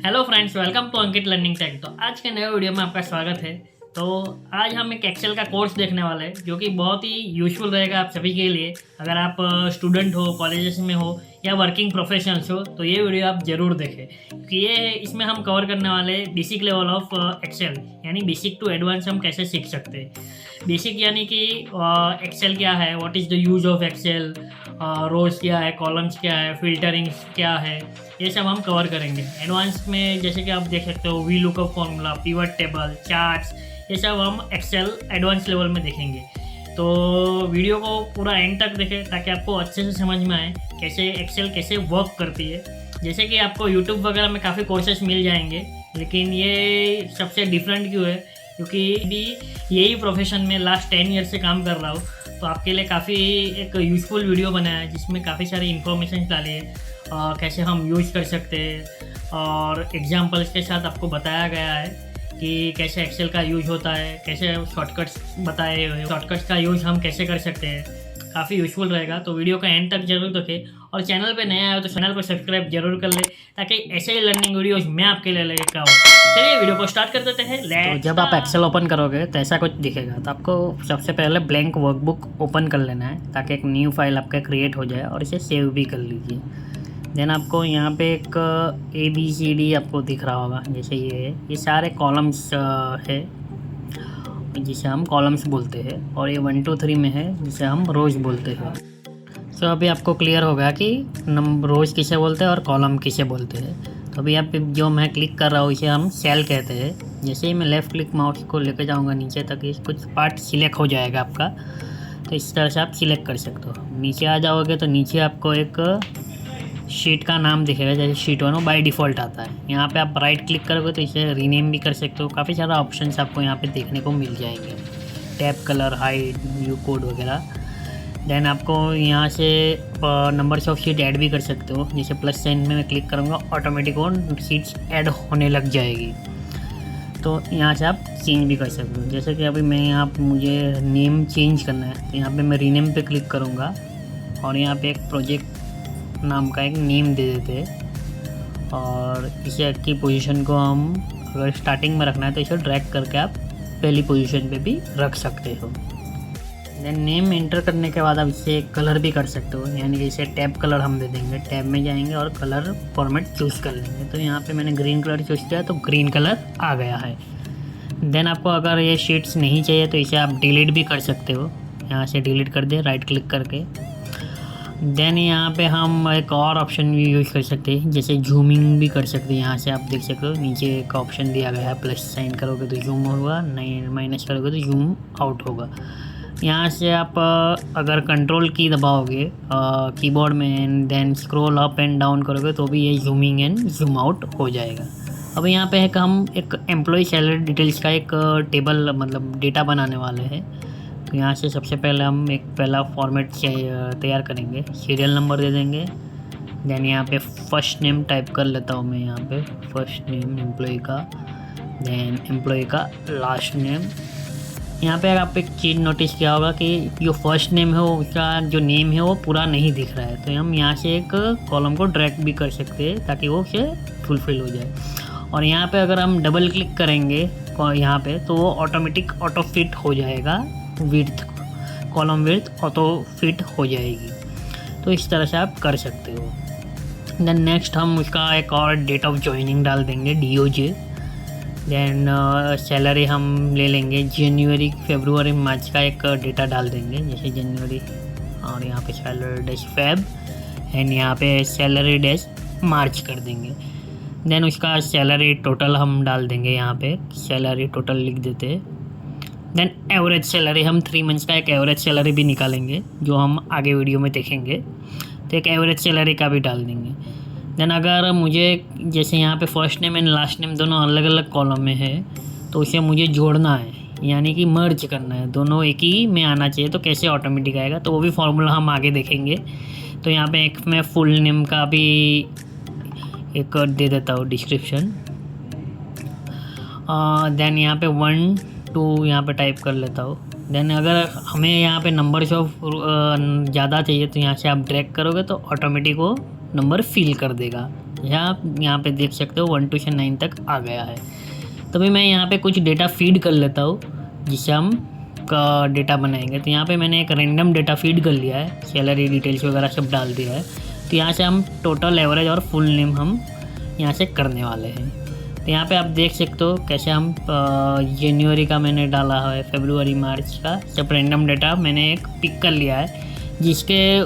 Hello friends, welcome to Ankit Learning Tech. तो आज के नए वीडियो में आपका स्वागत है। तो आज हम एक एक्सेल का कोर्स देखने वाले हैं जो कि बहुत ही यूज़फुल रहेगा आप सभी के लिए। अगर आप स्टूडेंट हो, कॉलेजेस में हो या वर्किंग प्रोफेशनल्स हो तो ये वीडियो आप ज़रूर देखें, क्योंकि ये इसमें हम कवर करने वाले बेसिक लेवल ऑफ एक्सेल, यानी बेसिक टू एडवांस हम कैसे सीख सकते हैं। बेसिक यानी कि एक्सेल क्या है, what is the use of Excel, rows क्या है, कॉलम्स क्या है, फिल्टरिंग क्या है, ये सब हम कवर करेंगे। एडवांस में जैसे कि आप देख सकते हो V lookup formula, pivot table, charts, ये सब हम एक्सेल एडवांस लेवल में देखेंगे। तो वीडियो को पूरा एंड तक देखें ताकि आपको अच्छे से समझ में आए कैसे एक्सेल कैसे वर्क करती है। जैसे कि आपको यूट्यूब वगैरह में काफ़ी कोर्सेस मिल जाएंगे, लेकिन ये सबसे डिफरेंट क्यों है, क्योंकि भी यही प्रोफेशन में लास्ट 10 ईयर से काम कर रहा हूँ। तो आपके लिए काफ़ी एक यूज़फुल वीडियो बनाया है जिसमें काफ़ी सारी इन्फॉर्मेशन डाली है, कैसे हम यूज़ कर सकते हैं, और एग्जांपल्स के साथ आपको बताया गया है कि कैसे एक्सेल का यूज होता है, कैसे शॉर्टकट्स बताए हुए, शॉर्टकट्स का यूज हम कैसे कर सकते हैं। काफ़ी यूज़फुल रहेगा, तो वीडियो का एंड तक जरूर देखें। और चैनल पे नया आए हो तो चैनल को सब्सक्राइब जरूर कर ले ताकि ऐसे ही लर्निंग वीडियोज मैं आपके लिए लेकर आऊँ। चलिए वीडियो को स्टार्ट कर देते हैं। तो जब आप एक्सेल ओपन करोगे तो ऐसा कुछ दिखेगा। तो आपको सबसे पहले ब्लैंक वर्कबुक ओपन कर लेना है ताकि एक न्यू फाइल आपका क्रिएट हो जाए, और इसे सेव भी कर लीजिए। देन आपको यहाँ पे एक ABCD आपको दिख रहा होगा, जैसे ये सारे कॉलम्स है जिसे हम कॉलम्स बोलते हैं, और ये 1 2 3 में है जिसे हम रोज बोलते हैं। सो अभी आपको क्लियर होगा कि रोज किसे बोलते हैं और कॉलम किसे बोलते हैं। तो अभी आप जो मैं क्लिक कर रहा हूँ इसे हम सेल कहते हैं। जैसे ही मैं लेफ़्ट क्लिक माउस को लेकर जाऊँगा नीचे तक, ये कुछ पार्ट सिलेक्ट हो जाएगा आपका। तो इस तरह से आप सिलेक्ट कर सकते हो। नीचे आ जाओगे तो नीचे आपको एक शीट का नाम दिखेगा, जैसे शीट 1 बाय डिफ़ॉल्ट आता है। यहाँ पे आप राइट क्लिक करोगे तो इसे रीनेम भी कर सकते हो। काफ़ी सारा ऑप्शंस आपको यहाँ पे देखने को मिल जाएंगे, tab colour, hide, view code वगैरह। देन आपको यहाँ से नंबर्स ऑफ शीट ऐड भी कर सकते हो। जैसे प्लस साइन में मैं क्लिक करूँगा, ऑटोमेटिक वो सीट्स ऐड होने लग जाएगी। तो यहाँ से आप चेंज भी कर सकते हो। जैसे कि अभी मैं यहाँ मुझे नेम चेंज करना है, तो यहाँ पे मैं रीनेम पे क्लिक करूँगा, और यहाँ पे एक प्रोजेक्ट नाम का एक नेम दे देते हैं, और इसे की पोजीशन को हम अगर स्टार्टिंग में रखना है तो इसे ड्रैग करके आप पहली पोजीशन पे भी रख सकते हो। देन नेम एंटर करने के बाद आप इसे कलर भी कर सकते हो, यानी कि इसे टैब कलर हम दे देंगे। टैब में जाएंगे और कलर फॉर्मेट चूज़ कर लेंगे। तो यहाँ पे मैंने ग्रीन कलर चूज़ किया तो ग्रीन कलर आ गया है। देन आपको अगर ये शीट्स नहीं चाहिए तो इसे आप डिलीट भी कर सकते हो। यहाँ से डिलीट कर दे राइट क्लिक करके। देन यहाँ पे हम एक और ऑप्शन भी यूज़ कर सकते हैं, जैसे जूमिंग भी कर सकते हैं। यहाँ से आप देख सकते हो नीचे एक ऑप्शन दिया गया है, प्लस साइन करोगे तो जूम होगा, नहीं माइनस करोगे तो जूम आउट होगा। यहाँ से आप अगर कंट्रोल की दबाओगे कीबोर्ड में, then scroll up and down करोगे तो भी ये जूमिंग एंड जूम आउट हो जाएगा। अब यहाँ पे एक हम एक एम्प्लॉय सैलरी डिटेल्स का एक टेबल मतलब डेटा बनाने वाले हैं। तो यहाँ से सबसे पहले हम एक पहला फॉर्मेट तैयार करेंगे। सीरियल नंबर दे देंगे। देन यहाँ पे फर्स्ट नेम टाइप कर लेता हूँ मैं, यहाँ पे फर्स्ट नेम एम्प्लॉय का, देन एम्प्लॉय का लास्ट नेम। यहाँ पे आप एक चीज़ नोटिस किया होगा कि जो फर्स्ट नेम है वो उसका जो नेम है वो पूरा नहीं दिख रहा है। तो हम यहाँ से एक कॉलम को ड्रैग भी कर सकते हैं ताकि वो उसे फुलफिल हो जाए। और यहाँ पे अगर हम डबल क्लिक करेंगे यहाँ पे तो वो ऑटोमेटिक ऑटो फिट हो जाएगा, width column width auto fit हो जाएगी। तो इस तरह से आप कर सकते हो। देन नेक्स्ट हम उसका एक और डेट ऑफ ज्वाइनिंग डाल देंगे, DOJ। देन सैलरी हम ले लेंगे जनवरी, फरवरी, मार्च का एक डेटा डाल देंगे, जैसे जनवरी, और यहाँ पे सैलरी डैश फेब, एंड यहाँ पे सैलरी डैश मार्च कर देंगे। देन उसका सैलरी टोटल हम डाल देंगे, यहाँ पे सैलरी टोटल लिख देते हैं। देन एवरेज सैलरी हम 3 मंथ्स का एक एवरेज सैलरी भी निकालेंगे जो हम आगे वीडियो में देखेंगे। तो एक एवरेज सैलरी का भी डाल देंगे। देन अगर मुझे जैसे यहाँ पे first name and last name दोनों अलग अलग कॉलम में है तो उसे मुझे जोड़ना है, यानी कि मर्ज करना है, दोनों एक ही में आना चाहिए। तो कैसे ऑटोमेटिक आएगा तो वो भी फॉर्मूला हम आगे देखेंगे। तो यहाँ पे एक मैं फुल नेम का भी एक दे देता हूँ डिस्क्रिप्शन। देन यहाँ पे 1 2 यहाँ पे टाइप कर लेता हूँ। देन अगर हमें यहाँ पे नंबर्स ऑफ ज़्यादा चाहिए तो यहाँ से आप ड्रैग करोगे तो ऑटोमेटिक वो नंबर फिल कर देगा। यहाँ पे देख सकते हो 1 to 9 तक आ गया है। तभी मैं यहाँ पे कुछ डेटा फीड कर लेता हूँ जिससे हम का डेटा बनाएंगे। तो यहाँ पे मैंने एक रैंडम डेटा फीड कर लिया है, सैलरी डिटेल्स वगैरह सब डाल दिया है। तो यहाँ से हम टोटल, एवरेज और फुल नेम हम यहाँ से करने वाले हैं। तो यहाँ पे आप देख सकते हो कैसे हम जनवरी का मैंने डाला है, फरवरी मार्च का सब रैंडम डेटा मैंने एक पिक कर लिया है, जिसके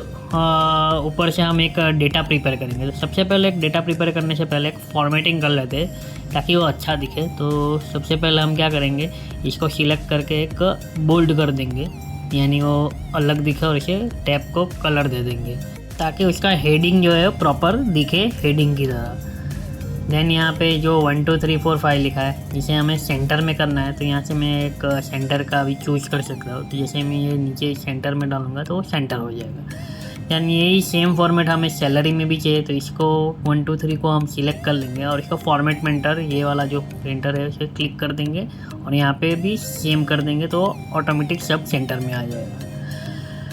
ऊपर से हम एक डेटा प्रिपेयर करेंगे। तो सबसे पहले एक डेटा प्रिपेयर करने से पहले एक फॉर्मेटिंग कर लेते हैं ताकि वो अच्छा दिखे। तो सबसे पहले हम क्या करेंगे, इसको सिलेक्ट करके एक बोल्ड कर देंगे, यानी वो अलग दिखे, और इसे टैब को कलर दे देंगे ताकि उसका हेडिंग जो है प्रॉपर दिखे हेडिंग की तरह। देन यहाँ पे जो 1 2 3 4 5 लिखा है, जिसे हमें सेंटर में करना है, तो यहाँ से मैं एक सेंटर का भी चूज कर सकता हूँ। तो जैसे मैं ये नीचे सेंटर में डालूंगा तो वो सेंटर हो जाएगा। यानी यही सेम फॉर्मेट हमें सैलरी में भी चाहिए, तो इसको 1 2 3 को हम सिलेक्ट कर लेंगे और इसको फॉर्मेट प्रिंटर, ये वाला जो प्रिंटर है उसे क्लिक कर देंगे और यहाँ पे भी सेम कर देंगे, तो ऑटोमेटिक सब सेंटर में आ जाएगा।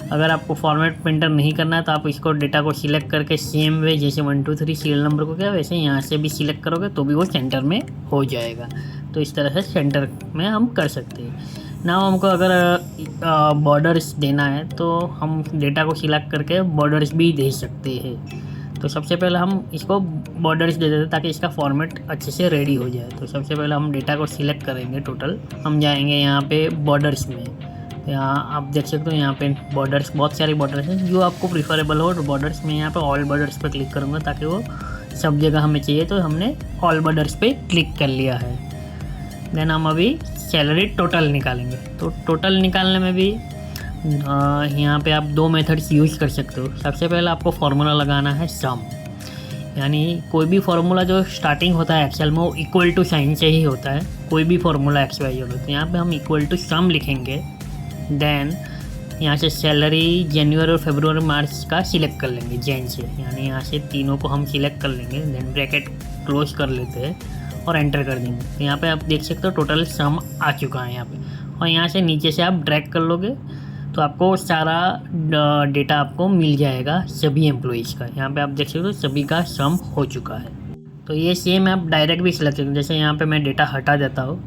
अगर आपको फॉर्मेट प्रिंटर नहीं करना है तो आप इसको डेटा को सिलेक्ट करके सेम वे जैसे 1 2 3 सीरियल नंबर को क्या वैसे यहाँ से भी सिलेक्ट करोगे तो भी वो सेंटर में हो जाएगा। तो इस तरह से सेंटर में हम कर सकते हैं ना। हमको अगर बॉर्डर्स देना है तो हम डेटा को सिलेक्ट करके बॉर्डर्स भी दे सकते हैं। तो सबसे पहले हम इसको बॉर्डर्स दे देते हैं ताकि इसका फॉर्मेट अच्छे से रेडी हो जाए। तो सबसे पहले हम डेटा को सिलेक्ट करेंगे, टोटल हम जाएंगे यहाँ पे बॉर्डर्स में। यहाँ आप देख सकते हो यहाँ पे बॉर्डर्स, बहुत सारी बॉर्डर्स हैं जो आपको प्रीफरेबल हो। बॉर्डर्स में यहाँ पे ऑल बॉर्डर्स पे क्लिक करूँगा ताकि वो सब जगह हमें चाहिए। तो हमने ऑल बॉर्डर्स पे क्लिक कर लिया है। देन हम अभी सैलरी टोटल निकालेंगे। तो टोटल निकालने में भी यहाँ पे आप 2 मेथड्स यूज़ कर सकते हो। सबसे पहले आपको फार्मूला लगाना है सम, यानी कोई भी फार्मूला जो स्टार्टिंग होता है एक्सेल में वो इक्वल टू साइन से ही होता है। कोई भी फार्मूला एक्स वाई हो तो यहाँ पे हम इक्वल टू सम लिखेंगे। देन यहाँ से सैलरी जनवरी और फरवरी मार्च का सिलेक्ट कर लेंगे जैन से, यानी यहाँ से तीनों को हम सिलेक्ट कर लेंगे। देन ब्रैकेट क्लोज कर लेते हैं और एंटर कर देंगे। तो यहाँ पे आप देख सकते हो टोटल सम आ चुका है यहाँ पे। और यहाँ से नीचे से आप ड्रैग कर लोगे तो आपको सारा डेटा आपको मिल जाएगा सभी एम्प्लॉइज़ का। यहाँ पे आप देख सकते हो सभी का सम हो चुका है। तो ये सेम आप डायरेक्ट भी सिलेक्ट करेंगे। जैसे यहाँ पे मैं डेटा हटा देता हूँ,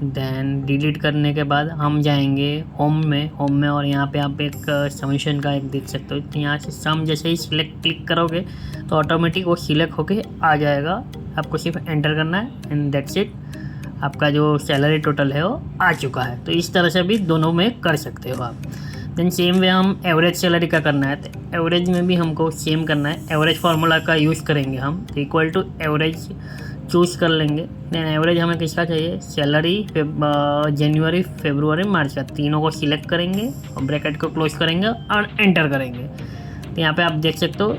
देन डिलीट करने के बाद हम जाएंगे होम में और यहाँ पे आप एक समीशन का एक देख सकते हो। तो यहाँ से सम जैसे ही सिलेक्ट क्लिक करोगे तो ऑटोमेटिक वो सिलेक्ट होके आ जाएगा। आपको सिर्फ एंटर करना है एंड दैट्स इट, आपका जो सैलरी टोटल है वो आ चुका है। तो इस तरह से भी दोनों में कर सकते हो आप। देन सेम वे हम एवरेज सैलरी का करना है, तो एवरेज में भी हमको सेम करना है। एवरेज फार्मूला का यूज़ करेंगे हम, तो इक्वल टू एवरेज चूज़ कर लेंगे। देन एवरेज हमें किसका चाहिए, सैलरी जनवरी फरवरी मार्च का, तीनों को सिलेक्ट करेंगे और ब्रैकेट को क्लोज करेंगे और एंटर करेंगे। तो यहाँ पे आप देख सकते हो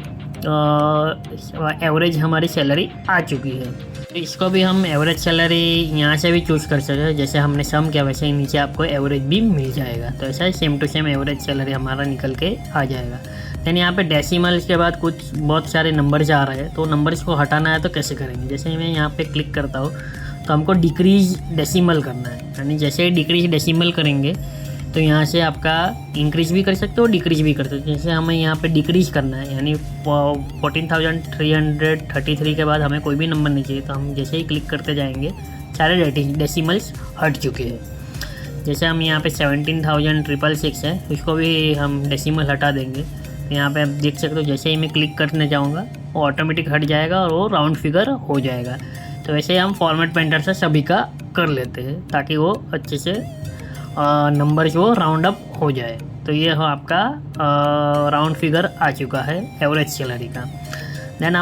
एवरेज हमारी सैलरी आ चुकी है। तो इसको भी हम एवरेज सैलरी यहाँ से भी चूज़ कर सकते हैं। जैसे हमने सम किया वैसे ही नीचे आपको एवरेज भी मिल जाएगा। तो ऐसा same to same average salary हमारा निकल के आ जाएगा। देन यहाँ पे डेसिमल्स के बाद कुछ बहुत सारे नंबर्स आ रहे हैं, तो नंबर्स को हटाना है तो कैसे करेंगे। जैसे मैं यहाँ पे क्लिक करता हूँ तो हमको डिक्रीज डेसिमल करना है, यानी जैसे ही डिक्रीज डेसिमल करेंगे तो यहाँ से आपका इंक्रीज भी कर सकते हो डिक्रीज भी कर सकते हो। जैसे हमें यहाँ पे डिक्रीज करना है, यानी 14,333 के बाद हमें कोई भी नंबर नहीं चाहिए, तो हम जैसे ही क्लिक करते जाएंगे सारे डेसिमल्स हट चुके हैं। जैसे हम यहाँ पे 17,666 है, उसको भी हम डेसिमल हटा देंगे। यहाँ पे आप देख सकते हो जैसे ही मैं क्लिक करने जाऊँगा वो ऑटोमेटिक हट जाएगा और वो राउंड फिगर हो जाएगा। तो वैसे ही हम फॉर्मेट पेंटर से सभी का कर लेते हैं ताकि वो अच्छे से नंबर जो राउंड अप हो जाए। तो ये हो आपका राउंड फिगर आ चुका है एवरेज सैलरी का। देन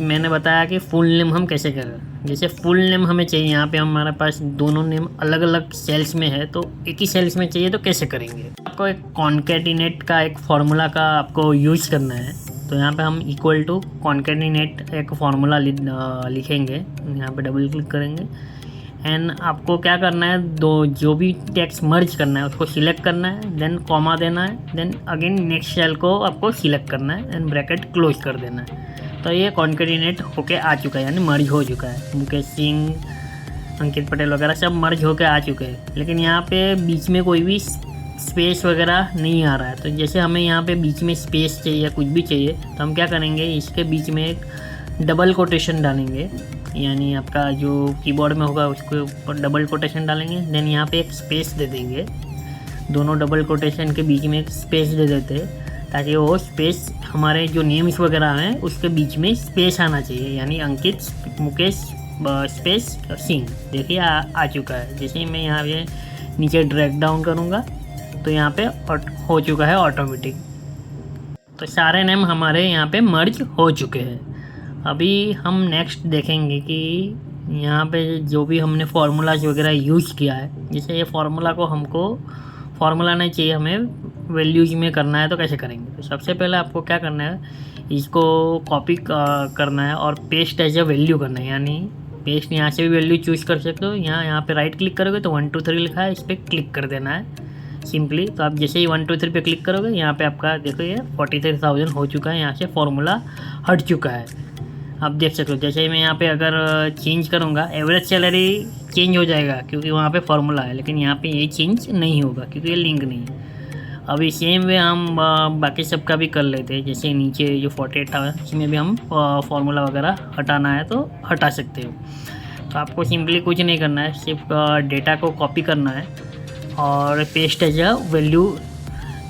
मैंने बताया कि फुल नेम हम कैसे करें। जैसे फुल नेम हमें चाहिए, यहाँ पे हमारे पास दोनों नेम अलग अलग सेल्स में है, तो एक ही सेल्स में चाहिए तो कैसे करेंगे। आपको एक कॉन्केटिनेट का एक फार्मूला का आपको यूज़ करना है। तो यहाँ पे हम इक्वल टू कॉन्केटिनेट एक फार्मूला लिखेंगे, यहाँ पे डबल क्लिक करेंगे एंड आपको क्या करना है, दो जो भी टेक्स्ट मर्ज करना है उसको सिलेक्ट करना है, देन कॉमा देना है, देन अगेन नेक्स्ट सेल को आपको सिलेक्ट करना है एंड ब्रैकेट क्लोज कर देना है। तो ये कॉन्केटिनेट होके आ चुका है, यानी मर्ज हो चुका है। मुकेश सिंह, अंकित पटेल वगैरह सब मर्ज होके आ चुके हैं, लेकिन यहाँ पे बीच में कोई भी स्पेस वगैरह नहीं आ रहा है। तो जैसे हमें यहाँ पे बीच में स्पेस चाहिए या कुछ भी चाहिए तो हम क्या करेंगे, इसके बीच में एक डबल कोटेशन डालेंगे, यानी आपका जो कीबोर्ड में होगा उसके ऊपर डबल कोटेशन डालेंगे। देन यहाँ पे एक स्पेस दे देंगे, दोनों डबल कोटेशन के बीच में एक स्पेस दे देते हैं ताकि वो स्पेस हमारे जो नेम्स वगैरह हैं उसके बीच में स्पेस आना चाहिए, यानी अंकित मुकेश स्पेस सिंह। देखिए आ चुका है। जैसे ही मैं यहाँ पे नीचे ड्रैग डाउन करूँगा तो यहाँ पे हो चुका है ऑटोमेटिक। तो सारे नेम हमारे यहाँ पे मर्ज हो चुके हैं। अभी हम नेक्स्ट देखेंगे कि यहाँ पे जो भी हमने फार्मूलाज वगैरह यूज़ किया है, जैसे ये फार्मूला को हमको फार्मूला नहीं चाहिए, हमें वैल्यूज में करना है तो कैसे करेंगे। तो सबसे पहले आपको क्या करना है, इसको कॉपी करना है और पेस्ट एज ए वैल्यू करना है, यानी पेस्ट यहाँ से भी वैल्यू चूज़ कर सकते हो। यहाँ पे राइट क्लिक करोगे तो 1 2 3 लिखा है, इस पर क्लिक कर देना है सिंपली। तो आप जैसे ही 1 2 3 पे क्लिक करोगे यहाँ पे आपका देखो ये 43,000 हो चुका है, यहाँ से फार्मूला हट चुका है। आप देख सकते हो जैसे ही मैं यहाँ पे अगर चेंज करूँगा एवरेज सैलरी चेंज हो जाएगा क्योंकि वहाँ पे फार्मूला है, लेकिन यहाँ पे ये चेंज नहीं होगा क्योंकि ये लिंक नहीं है। अभी सेम वे हम बाकी सबका भी कर लेते हैं। जैसे नीचे जो 48 था इसमें भी हम फार्मूला वगैरह हटाना है तो हटा सकते हो। तो आपको सिंपली कुछ नहीं करना है, सिर्फ डेटा को कॉपी करना है और पेस्ट एज अ वैल्यू,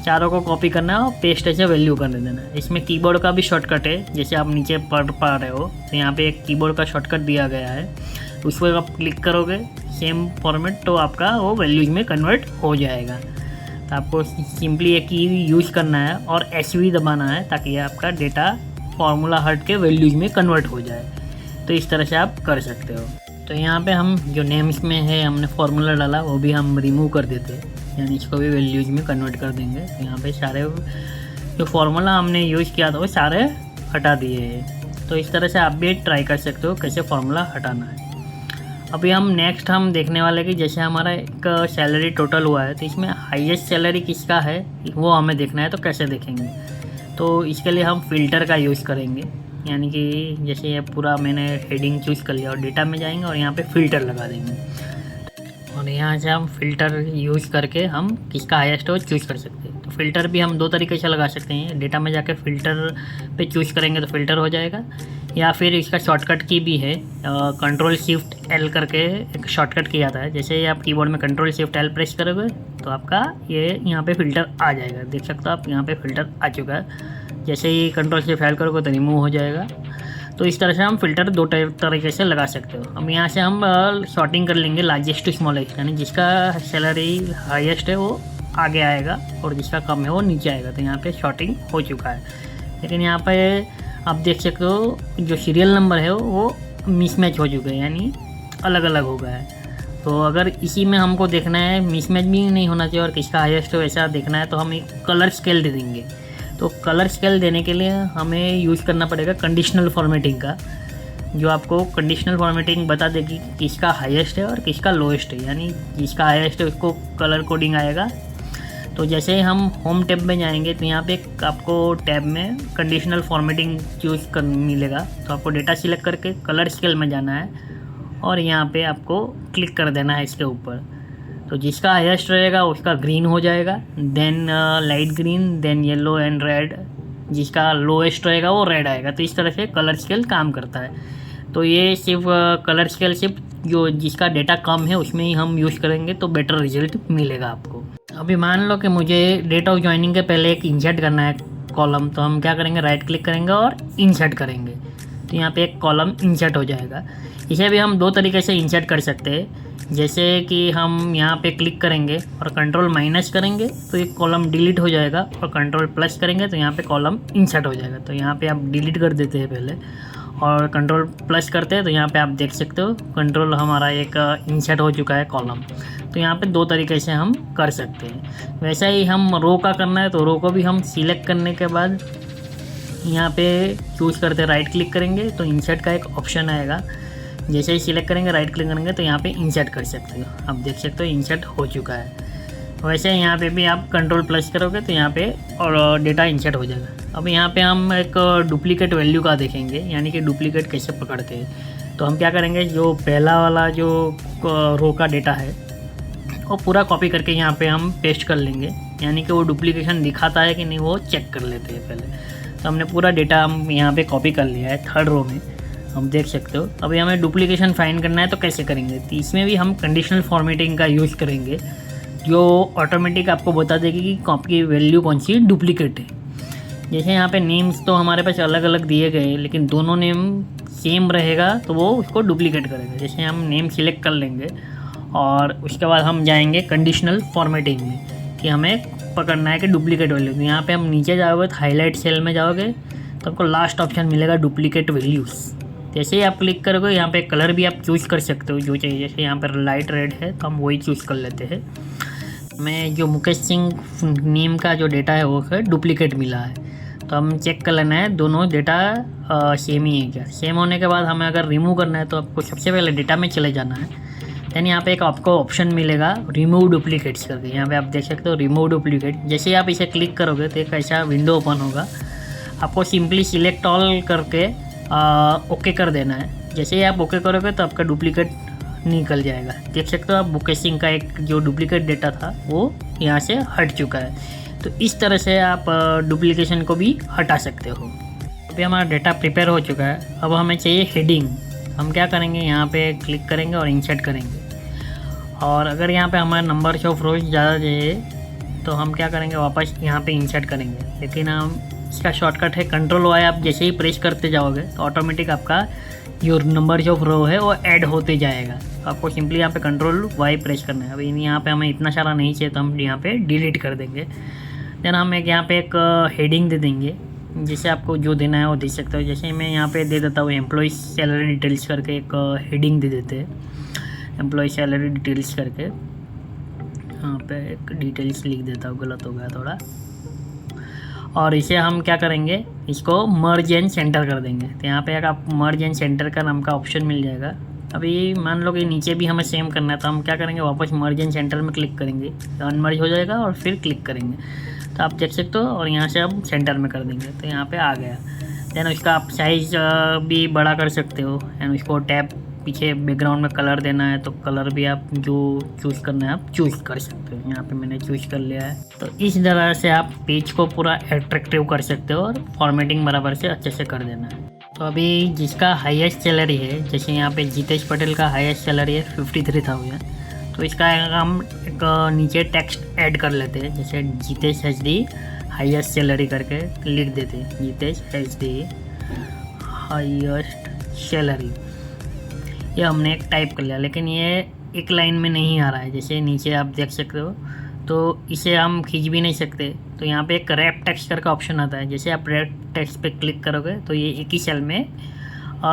चारों को कॉपी करना है और पेस्ट एज अ वैल्यू कर देना है। इसमें कीबोर्ड का भी शॉर्टकट है, जैसे आप नीचे पढ़ पा रहे हो तो यहाँ पे एक कीबोर्ड का शॉर्टकट दिया गया है, उस पर आप क्लिक करोगे सेम फॉर्मेट तो आपका वो वैल्यूज में कन्वर्ट हो जाएगा। तो आपको सिंपली एक की यूज़ करना है और SV दबाना है ताकि आपका डेटा फार्मूला हट के वैल्यूज में कन्वर्ट हो जाए। तो इस तरह से आप कर सकते हो। तो यहाँ पे हम जो नेम्स में है हमने फार्मूला डाला वो भी हम रिमूव कर देते हैं, यानी इसको भी वैल्यूज में कन्वर्ट कर देंगे। तो यहाँ पे सारे जो फार्मूला हमने यूज़ किया था वो सारे हटा दिए हैं। तो इस तरह से आप भी ट्राई कर सकते हो कैसे फार्मूला हटाना है। अभी हम नेक्स्ट हम देखने वाले कि जैसे हमारा एक सैलरी टोटल हुआ है तो इसमें हाईएस्ट सैलरी किसका है वो हमें देखना है, तो कैसे देखेंगे। तो इसके लिए हम फ़िल्टर का यूज़ करेंगे, यानी कि जैसे ये पूरा मैंने हेडिंग चूज़ कर लिया और डेटा में जाएंगे और यहाँ पे फ़िल्टर लगा देंगे और यहाँ से हम फ़िल्टर यूज़ करके हम किसका हाईएस्ट है वो चूज़ कर सकते हैं। तो फ़िल्टर भी हम 2 तरीके से लगा सकते हैं, डेटा में जाके फ़िल्टर पे चूज़ करेंगे तो फ़िल्टर हो जाएगा, या फिर इसका शॉर्टकट की भी है Ctrl+Shift+L करके एक शॉर्टकट की जाता है। जैसे आप कीबोर्ड में Ctrl+Shift+L प्रेस करोगे तो आपका ये यहाँ पे फ़िल्टर आ जाएगा। देख सकते हो आप यहाँ पे फ़िल्टर आ चुका है। जैसे ही Ctrl+Shift+L करोगे तो रिमूव हो जाएगा। तो इस तरह से हम फ़िल्टर 2 तरीके से लगा सकते हो। अब यहाँ से हम शॉर्टिंग कर लेंगे लार्जेस्ट टू स्मॉलेस्ट, यानी जिसका सैलरी हाईएस्ट है वो आगे आएगा और जिसका कम है वो नीचे आएगा। तो यहाँ पे शॉर्टिंग हो चुका है, लेकिन यहाँ पे आप देख सकते हो जो सीरियल नंबर है वो मिसमैच हो चुके हैं, यानी अलग अलग हो गया है। तो अगर इसी में हमको देखना है, मिसमैच भी नहीं होना चाहिए और किसका हाईएस्ट है वैसा देखना है, तो हम एक कलर स्केल दे देंगे। तो कलर स्केल देने के लिए हमें यूज़ करना पड़ेगा कंडीशनल फॉर्मेटिंग का, जो आपको कंडीशनल फॉर्मेटिंग बता देगी किसका हाईएस्ट है और किसका लोएस्ट है, यानी जिसका हाईएस्ट है उसको कलर कोडिंग आएगा। तो जैसे ही हम होम टैब में जाएंगे तो यहाँ पे आपको टैब में कंडीशनल फॉर्मेटिंग चूज़ कर मिलेगा। तो आपको डेटा सिलेक्ट करके कलर स्केल में जाना है और यहाँ पे आपको क्लिक कर देना है इसके ऊपर। तो जिसका हाईएस्ट रहेगा उसका ग्रीन हो जाएगा, then light green, then yellow and red. जिसका लोएस्ट रहेगा वो रेड आएगा। तो इस तरह से कलर स्केल काम करता है। तो ये सिर्फ कलर स्केल सिर्फ जो जिसका डेटा कम है उसमें ही हम यूज़ करेंगे तो बेटर रिजल्ट मिलेगा आपको। अभी मान लो कि मुझे डेट ऑफ ज्वाइनिंग के पहले एक इंसर्ट करना है कॉलम, तो हम क्या करेंगे, राइट क्लिक करेंगे और इंसर्ट करेंगे। तो यहाँ पे एक कॉलम इंसर्ट हो जाएगा। इसे भी हम 2 तरीके से इंसर्ट कर सकते हैं। जैसे कि हम यहाँ पे क्लिक करेंगे और Ctrl- करेंगे तो एक कॉलम डिलीट हो जाएगा और Ctrl+ करेंगे तो यहाँ पे कॉलम इंसर्ट हो जाएगा। तो यहाँ पे आप डिलीट कर देते हैं पहले और Ctrl+ करते हैं तो यहाँ पे आप देख सकते हो कंट्रोल हमारा एक इंसर्ट हो चुका है कॉलम। तो यहाँ पे 2 तरीके से हम कर सकते हैं। वैसा ही हम रो का करना है तो रो को भी हम सिलेक्ट करने के बाद यहाँ पे चूज़ करते हैं, राइट क्लिक करेंगे तो इंसर्ट का एक ऑप्शन आएगा। जैसे ही सिलेक्ट करेंगे राइट क्लिक करेंगे तो यहाँ पे इंसर्ट कर सकते हो। आप देख सकते हो इंसर्ट हो चुका है। वैसे यहाँ पे भी आप Ctrl+ करोगे तो यहाँ पे और डेटा इंसर्ट हो जाएगा। अब यहाँ पे हम एक डुप्लीकेट वैल्यू का देखेंगे, यानी कि डुप्लीकेट कैसे पकड़ते हैं। तो हम क्या करेंगे, जो पहला वाला जो रो का डेटा है वो पूरा कॉपी करके यहाँ पे हम पेस्ट कर लेंगे, यानी कि वो डुप्लीकेशन दिखाता है कि नहीं वो चेक कर लेते हैं पहले। तो हमने पूरा डेटा हम यहाँ पे कॉपी कर लिया है 3rd रो में। हम देख सकते हो। अभी हमें डुप्लीकेशन फाइंड करना है तो कैसे करेंगे, तो इसमें भी हम कंडीशनल फॉर्मेटिंग का यूज़ करेंगे, जो ऑटोमेटिक आपको बता देगी कि आपकी वैल्यू कौन सी डुप्लीकेट है। जैसे यहाँ पे नेम्स तो हमारे पास अलग अलग दिए गए, लेकिन दोनों नेम सेम रहेगा तो वो उसको डुप्लीकेट करेगा। जैसे हम नेम सिलेक्ट कर लेंगे और उसके बाद हम जाएंगे कंडीशनल फॉर्मेटिंग में कि हमें पकड़ना है कि डुप्लीकेट वैल्यू। तो यहाँ पे हम नीचे जाओगे तो हाईलाइट सेल में जाओगे तो आपको लास्ट ऑप्शन मिलेगा डुप्लीकेट वैल्यूज़। जैसे ही आप क्लिक करोगे यहाँ पे कलर भी आप चूज़ कर सकते हो जो चाहिए। जैसे यहाँ पर लाइट रेड है तो हम वही चूज़ कर लेते हैं। मैं जो मुकेश सिंह नेम का जो डेटा है वो है डुप्लीकेट मिला है, तो हम चेक कर लेना है दोनों डेटा सेम ही है क्या। सेम होने के बाद हमें अगर रिमूव करना है तो आपको सबसे पहले डेटा में चले जाना है। दैन यहाँ पे एक आपको ऑप्शन मिलेगा रिमूव डुप्लीकेट्स करके, यहाँ पे आप देख सकते हो रिमूव डुप्लीकेट। जैसे ही आप इसे क्लिक करोगे तो एक ऐसा विंडो ओपन होगा, आपको सिंपली सिलेक्ट ऑल करके ओके कर देना है। जैसे ही आप ओके करोगे तो आपका डुप्लीकेट निकल जाएगा। देख सकते हो आप मुकेश सिंह का एक जो डुप्लीकेट डेटा था वो यहाँ से हट चुका है। तो इस तरह से आप डुप्लीकेशन को भी हटा सकते हो। अभी हमारा डेटा प्रिपेयर हो चुका है, अब हमें चाहिए हेडिंग। हम क्या करेंगे, यहाँ पे क्लिक करेंगे और इंसर्ट करेंगे। और अगर यहाँ पे हमारा नंबर ऑफ रोज ज़्यादा चाहिए तो हम क्या करेंगे, वापस यहाँ पे इंसर्ट करेंगे। लेकिन हम इसका शॉर्टकट है कंट्रोल-Y। आप जैसे ही प्रेस करते जाओगे तो ऑटोमेटिक आपका जो नंबर ऑफ रो है वो ऐड होते जाएगा। तो आपको सिंपली यहाँ पे कंट्रोल-Y प्रेस करना है। अभी यहाँ पे हमें इतना सारा नहीं चाहिए तो हम यहाँ पे डिलीट कर देंगे। देन हम एक यहाँ पे एक हेडिंग दे देंगे, जिसे आपको जो देना है वो दे सकते हो। जैसे मैं यहाँ पे दे देता हूँ एम्प्लॉय सैलरी डिटेल्स करके एक हेडिंग दे देते हैं, एम्प्लॉय सैलरी डिटेल्स करके। यहाँ पे एक डिटेल्स लिख देता हूँ, गलत हो गया थोड़ा। और इसे हम क्या करेंगे, इसको मर्ज एंड सेंटर कर देंगे। तो यहाँ पे एक आप मर्ज एंड सेंटर का नाम का ऑप्शन मिल जाएगा। अभी मान लो कि नीचे भी हमें सेम करना है तो हम क्या करेंगे, वापस मर्ज एंड सेंटर में क्लिक करेंगे, अनमर्ज हो जाएगा और फिर क्लिक करेंगे तो आप देख सकते हो। और यहाँ से हम सेंटर में कर देंगे तो यहाँ पे आ गया। देन उसका आप साइज़ भी बड़ा कर सकते हो। एंड उसको टैब पीछे बैकग्राउंड में कलर देना है तो कलर भी आप जो चूज़ करना है आप चूज़ कर सकते हो। यहाँ पे मैंने चूज़ कर लिया है। तो इस तरह से आप पेज को पूरा अट्रैक्टिव कर सकते हो और फॉर्मेटिंग बराबर से अच्छे से कर देना है। तो अभी जिसका हाईएस्ट सैलरी है, जैसे यहाँ पे जितेश पटेल का हाईएस्ट सैलरी है 53,000, तो इसका हम एक नीचे टेक्स्ट ऐड कर लेते हैं। जैसे जितेश HD हाईएस्ट सैलरी करके लिख देते हैं, जितेश HD हाईएस्ट सैलरी। ये हमने एक टाइप कर लिया, लेकिन ये एक लाइन में नहीं आ रहा है। जैसे नीचे आप देख सकते हो, तो इसे हम खींच भी नहीं सकते। तो यहाँ पे एक रैप टेक्स्ट करके ऑप्शन आता है। जैसे आप रैप टेक्स्ट पे क्लिक करोगे तो ये एक ही सेल में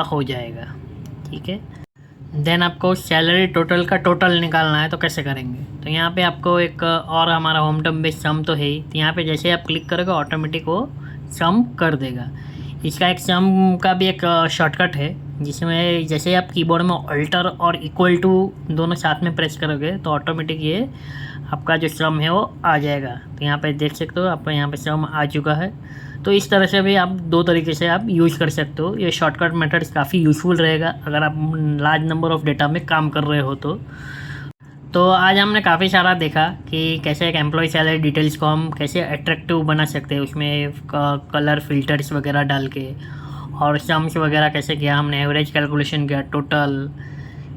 हो जाएगा, ठीक है। देन आपको सैलरी टोटल का टोटल निकालना है तो कैसे करेंगे, तो यहाँ पे आपको एक और हमारा होम टर्म बेस्ड सम तो है ही। तो यहाँ पे जैसे आप क्लिक करोगे ऑटोमेटिक वो सम कर देगा। इसका एक सम का भी एक शॉर्टकट है, जिसमें जैसे आप कीबोर्ड में अल्टर और इक्वल टू दोनों साथ में प्रेस करोगे तो ऑटोमेटिक ये आपका जो सम है वो आ जाएगा। तो यहाँ पे देख सकते हो आपका यहाँ पे सम आ चुका है। तो इस तरह से भी आप दो तरीके से आप यूज़ कर सकते हो। ये शॉर्टकट मेथड्स काफ़ी यूज़फुल रहेगा अगर आप लार्ज नंबर ऑफ़ डेटा में काम कर रहे हो तो आज हमने काफ़ी सारा देखा कि कैसे एक एम्प्लॉय सैलरी डिटेल्स को हम कैसे अट्रैक्टिव बना सकते हैं, उसमें कलर फिल्टर्स वगैरह डाल के, और सम्स वगैरह कैसे किया हमने, एवरेज कैलकुलेशन किया, टोटल।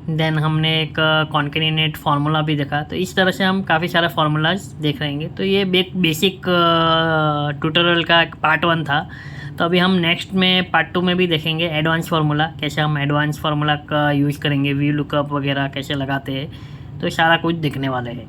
देन हमने एक कॉन्केटिनेट फार्मूला भी देखा। तो इस तरह से हम काफ़ी सारे फार्मूलाज देख रहेंगे। तो ये बेसिक ट्यूटोरियल का एक पार्ट 1 था। तो अभी हम नेक्स्ट में पार्ट 2 में भी देखेंगे एडवांस फार्मूला, कैसे हम एडवांस फार्मूला का यूज़ करेंगे, वी लुकअप वगैरह कैसे लगाते हैं। तो सारा कुछ देखने वाले हैं।